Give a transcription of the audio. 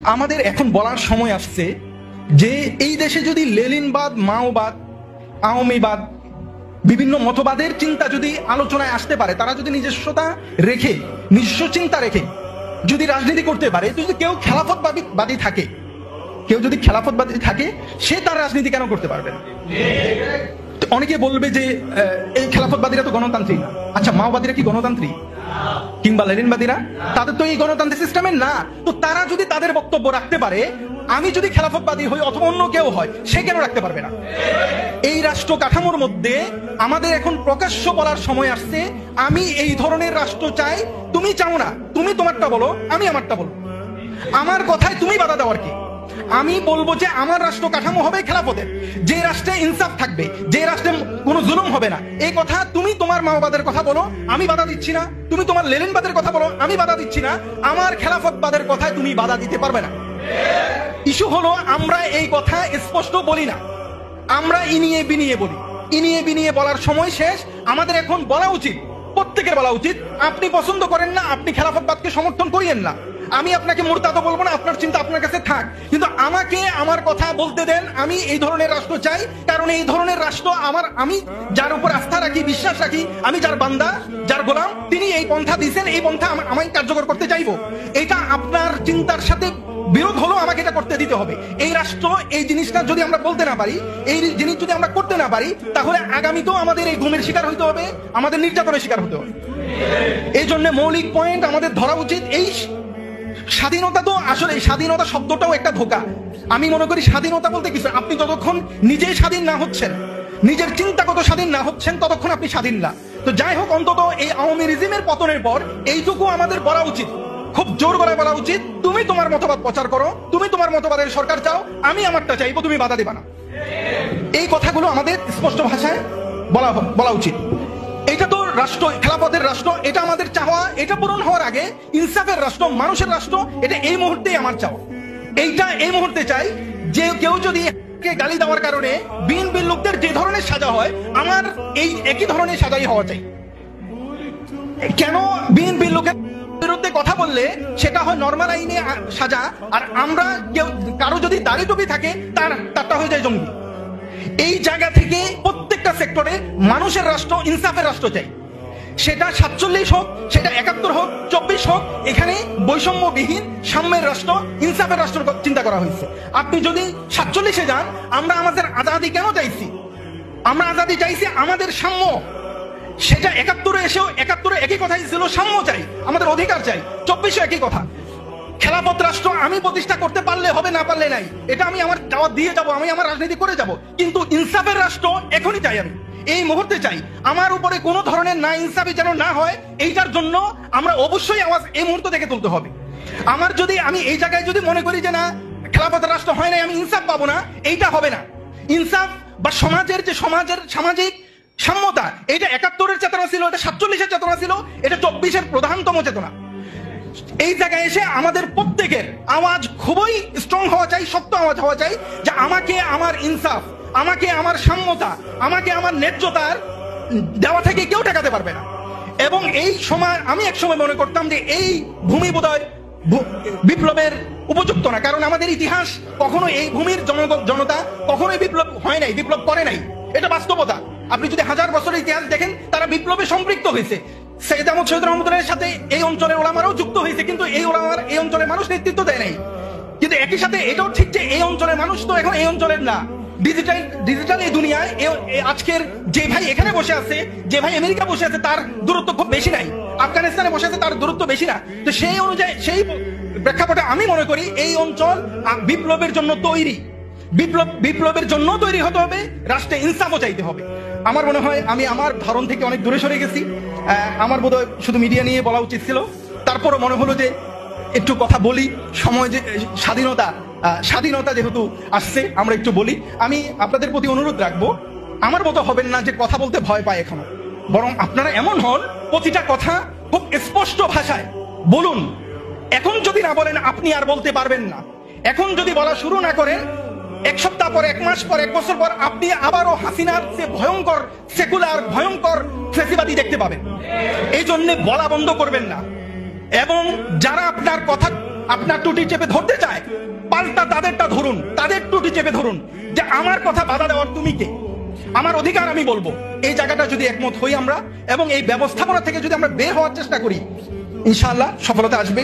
আমাদের এখন বলার সময় আসছে যে এই দেশে যদি লেনিনবাদ, মাওবাদ, আওয়ামীবাদ, বিভিন্ন মতবাদের চিন্তা যদি আলোচনায় আসতে পারে, তারা যদি নিজস্বতা রেখে, নিজস্ব চিন্তা রেখে যদি রাজনীতি করতে পারে, যদি কেউ খেলাফতবাদী থাকে, কেউ যদি খেলাফতবাদী থাকে, সে তার রাজনীতি কেন করতে পারবে না? অনেকে বলবে যে এই খেলাফতবাদীরা তো গণতান্ত্রিক না। আচ্ছা, মাওবাদীরা কি গণতান্ত্রিক? কিংবা লেনিনবাদীরা? তাদের তো এই গণতান্ত্রিক সিস্টেমের না। তো তারা যদি তাদের বক্তব্য রাখতে পারে, আমি যদি খেলাফতবাদী হই অথবা অন্য কেউ হয়, সে কেন রাখতে পারবে না? এই রাষ্ট্র কাঠামোর মধ্যে আমাদের এখন প্রকাশ্য বলার সময় আসছে, আমি এই ধরনের রাষ্ট্র চাই। তুমি চাও না, তুমি তোমারটা বলো, আমি আমারটা বলবো। আমার কথায় তুমি বাধা দেওয়ার কি? আমি বলবো যে আমার রাষ্ট্র কাঠামো হবে খেলাফতের, যে রাষ্ট্রে ইনসাফ থাকবে, যে রাষ্ট্রে কোনো জুলুম হবে না। এই কথা তুমি তোমার মাওবাদের কথা বলো, আমি বাধা দিচ্ছি না। তুমি তোমার লেনিনবাদের কথা বলো, আমি বাধা দিচ্ছি না। আমার খেলাফতবাদের কথায় তুমি বাধা দিতে পারবে না। ইস্যু হলো আমরা এই কথা স্পষ্ট বলি না, আমরা ইনিয়ে বিনিয়ে বলি। ইনিয়ে বিনিয়ে বলার সময় শেষ। আমাদের এখন বলা উচিত, প্রত্যেকের বলা উচিত, আপনি পছন্দ করেন না, আপনি খেলাফতবাদকে সমর্থন করিয়েন না। আমি আপনাকে মুরতাদও বলবো না, আপনার চিন্তা আপনার কাছে থাক, কিন্তু আমাকে আমার কথা বলতে দেন। আমি এই ধরনের রাষ্ট্র চাই, কারণ এই ধরনের রাষ্ট্র আমি যার উপর আস্থা রাখি, বিশ্বাস রাখি, আমি যার বান্দা, যার গোলাম, তিনি এই পন্থা দিয়েছেন, এই পন্থা আমি কার্যকর করতে চাইবো। এটা আপনার চিন্তার সাথে বিরোধ হলো, আমাকে এটা করতে দিতে হবে। এই রাষ্ট্র এই জিনিসটা যদি আমরা বলতে না পারি, এই জিনিস যদি আমরা করতে না পারি, তাহলে আগামীতেও আমাদের এই গুমের শিকার হইতে হবে, আমাদের নির্যাতনের শিকার হতে হবে। এই জন্য মৌলিক পয়েন্ট আমাদের ধরা উচিত। এই স্বাধীনতা তো আসলে, স্বাধীনতা শব্দটাও একটা ধোঁকা। আমি মনে করি স্বাধীনতা বলতে কিছু, আপনি যতক্ষণ নিজে স্বাধীন না হচ্ছেন, নিজের চিন্তাগত স্বাধীন না হচ্ছেন, ততক্ষণ আপনি স্বাধীন না। তো যাই হোক, অন্তত এই আওয়ামী রিজিমের পতনের পর এইটুকু আমাদের বলা উচিত, খুব জোর গলায় বলা উচিত, তুমি তোমার মতবাদ প্রচার করো, তুমি তোমার মতবাদের সরকার চাও, আমি আমারটা চাইবো, তুমি বাধা দিবা না। এই কথাগুলো আমাদের স্পষ্ট ভাষায় বলা উচিত। এটা তো রাষ্ট্র, খেলাফতের রাষ্ট্র, এটা আমাদের চাওয়া। এটা পূরণ হওয়ার আগে ইনসাফের রাষ্ট্র, মানুষের রাষ্ট্র, এটা এই মুহূর্তেই আমার চাওয়া। এইটা এই মুহূর্তে চাই যে কেউ যদি গালি দেওয়ার কারণে বিএনপির লোকদের যে ধরনের সাজা হয়, আমার এই একই ধরনের সাজাই হওয়া চাই। কেন বিএনপির লোকের বিরুদ্ধে কথা বললে সেটা হয় নরমাল আইনে সাজা, আর আমরা কেউ কারো যদি দাড়ি টুপি থাকে তারটা হয়ে যায় জঙ্গি। এই জায়গা থেকে প্রত্যেকটা সেক্টরে মানুষের রাষ্ট্র, ইনসাফের রাষ্ট্র চাই। সেটা 47 হোক, সেটা 71 হোক, 24 হোক, এখানে বৈষম্যবিহীন সাম্যের রাষ্ট্র, ইনসাফের রাষ্ট্র চিন্তা করা হয়েছে। আপনি যদি 47-এ যান, আমরা আমাদের আজাদি কেন চাইছি? আমরা আজাদি চাইছি আমাদের সাম্য। সেটা 71-এ এসেও 71-এ একই কথাই ছিল, সাম্য চাই, আমাদের অধিকার চাই। 24-এ একই কথা। খেলাফত রাষ্ট্র আমি প্রতিষ্ঠা করতে পারলে হবে, না পারলে নাই, এটা আমি আমার দাওয়াত দিয়ে যাব, আমি আমার রাজনীতি করে যাব। কিন্তু ইনসাফের রাষ্ট্র এখনই চাই, আমি এই মুহূর্তে চাই। আমার উপরে কোনো ধরনের না ইনসাফি যেন না হয়, এইটার জন্য আমরা অবশ্যই আওয়াজ এই মুহূর্ত থেকে তুলতে হবে। আমি এই জায়গায় যদি মনে করি যে না, খেলাফত রাষ্ট্র হয় নাই, আমি ইনসাফ পাবো না, এইটা হবে না। ইনসাফ বা সমাজের সামাজিক সাম্যতা, এটা 71-এর চেতনা ছিল, এটা 47-এর চেতনা ছিল, এটা 24-এর প্রধানতম চেতনা। এই জায়গায় এসে আমাদের প্রত্যেকের আওয়াজ খুবই স্ট্রং হওয়া চাই, শক্ত আওয়াজ হওয়া চাই, যে আমাকে আমার ইনসাফ, আমাকে আমার সাম্যতা, আমাকে আমার ন্যায্যতার দেওয়া থেকে কেউ ঠেকাতে পারবে না। এবং এই সময় আমি এক সময় মনে করতাম যে এই ভূমি বোধহয় বিপ্লবের উপযুক্ত না, কারণ আমাদের ইতিহাস কখনো এই ভূমির জনতা কখনোই বিপ্লব হয় নাই, বিপ্লব করে নাই, এটা বাস্তবতা। আপনি যদি 1000 বছরের ইতিহাস দেখেন, তারা বিপ্লবে সম্পৃক্ত হয়েছে। সৈয়দ আহমদ শহীদ রহমতুল্লাহের সাথে এই অঞ্চলের ওলামারাও যুক্ত হয়েছে, কিন্তু এই ওলামার এই অঞ্চলের মানুষ নেতৃত্ব দেয় নাই। কিন্তু একই সাথে এটাও ঠিক যে এই অঞ্চলের মানুষ তো এখন এই অঞ্চলের না। ডিজিটাল এই দুনিয়ায় আজকের যে ভাই এখানে বসে আছে, যে ভাই আমেরিকা বসে আছে, তার দূরত্ব খুব বেশি নাই। আফগানিস্তানে বসে আছে, তার দূরত্ব বেশি না। তো সেই অনুযায়ী, সেই প্রেক্ষাপটে আমি মনে করি এই অঞ্চল বিপ্লবের জন্য তৈরি। বিপ্লবের জন্য তৈরি হতে হবে, রাষ্ট্রে ইনসাফও চাইতে হবে। আমার মনে হয় আমি আমার ধারণ থেকে অনেক দূরে সরে গেছি। আমার বোধহয় শুধু মিডিয়া নিয়ে বলা উচিত ছিল, তারপরও মনে হলো যে একটু কথা বলি। সময় যে স্বাধীনতা যেহেতু আসছে, আমরা একটু বলি। আমি আপনাদের প্রতি অনুরোধ রাখবো, আমার মতো হবেন না যে কথা বলতে ভয় পায় এখনো, বরং আপনারা এমন হন, প্রতিটা কথা খুব স্পষ্ট ভাষায় বলুন। এখন যদি না বলেন, আপনি আর বলতে পারবেন না। এখন যদি বলা শুরু না করেন, 1 সপ্তাহ পর, 1 মাস পর, 1 বছর পর আপনি আবারও হাসিনার চেয়ে ভয়ঙ্কর সেকুলার, ভয়ঙ্কর ফ্যাসিবাদী দেখতে পাবেন। এই জন্য বলা বন্ধ করবেন না। এবং যারা আপনার কথা আপনার টুটি চেপে ধরতে চায়, পাল্টা তাদেরটা ধরুন, তাদের টুটি চেপে ধরুন যে আমার কথা বাধা দেওয়ার তুমি কে, আমার অধিকার আমি বলবো। এই জায়গাটা যদি একমত হই আমরা এবং এই ব্যবস্থাপনা থেকে যদি আমরা বের হওয়ার চেষ্টা করি, ইনশাআল্লাহ সফলতা আসবে।